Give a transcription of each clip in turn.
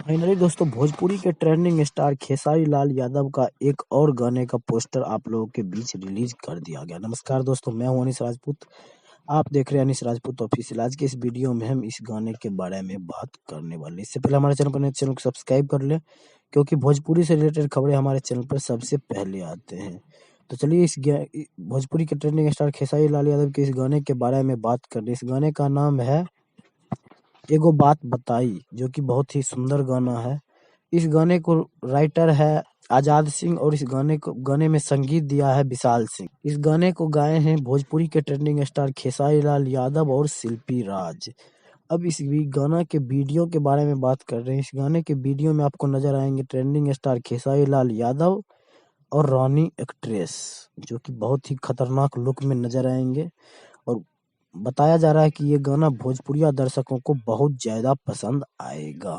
Finally दोस्तों भोजपुरी के trending star Khesari Lal Yadav का एक और गाने का पोस्टर आप लोगों के बीच रिलीज कर दिया गया। नमस्कार दोस्तों, मैं हूं अनीस राजपूत। आप देख रहे हैं अनीस राजपूत ऑफिशियल। आज के इस वीडियो में हम इस गाने के बारे में बात करने वाले हैं। इससे पहले हमारे चैनल को सब्सक्राइब कर लें, क्योंकि भोजपुरी से रिलेटेड खबरें हमारे चैनल पर सबसे पहले आते हैं। तो चलिए भोजपुरी के ट्रेंडिंग स्टार खेसारी लाल यादव के इस गाने के बारे में बात कर रहे हैं। इस गाने का नाम है एगो बात बताई, जो कि बहुत ही सुंदर गाना है। इस गाने को राइटर है आजाद सिंह और इस गाने में संगीत दिया है विशाल सिंह। इस गाने को गाए हैं भोजपुरी के ट्रेंडिंग स्टार खेसारी लाल यादव और शिल्पी राज। अब इस गाना के वीडियो के बारे में बात कर रहे हैं। इस गाने के वीडियो में आपको नजर आएंगे ट्रेंडिंग स्टार खेसारी लाल यादव और रानी एक्ट्रेस, जो कि बहुत ही खतरनाक लुक में नजर आएंगे। और बताया जा रहा है कि ये गाना भोजपुरिया दर्शकों को बहुत ज्यादा पसंद आएगा।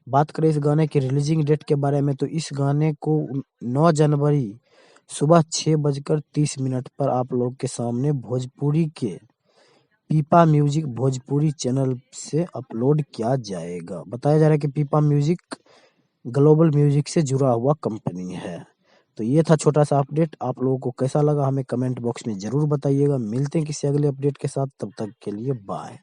बात करें इस गाने की रिलीजिंग डेट के बारे में, तो इस गाने को 9 जनवरी सुबह 6:30 पर आप लोग के सामने भोजपुरी के पीपा म्यूजिक भोजपुरी चैनल से अपलोड किया जाएगा। बताया जा रहा है कि पीपा म्यूजिक ग्लोबल म्यूजिक से जुड़ा हुआ कंपनी है। तो ये था छोटा सा अपडेट। आप लोगों को कैसा लगा हमें कमेंट बॉक्स में जरूर बताइएगा। मिलते हैं किसी अगले अपडेट के साथ, तब तक के लिए बाय।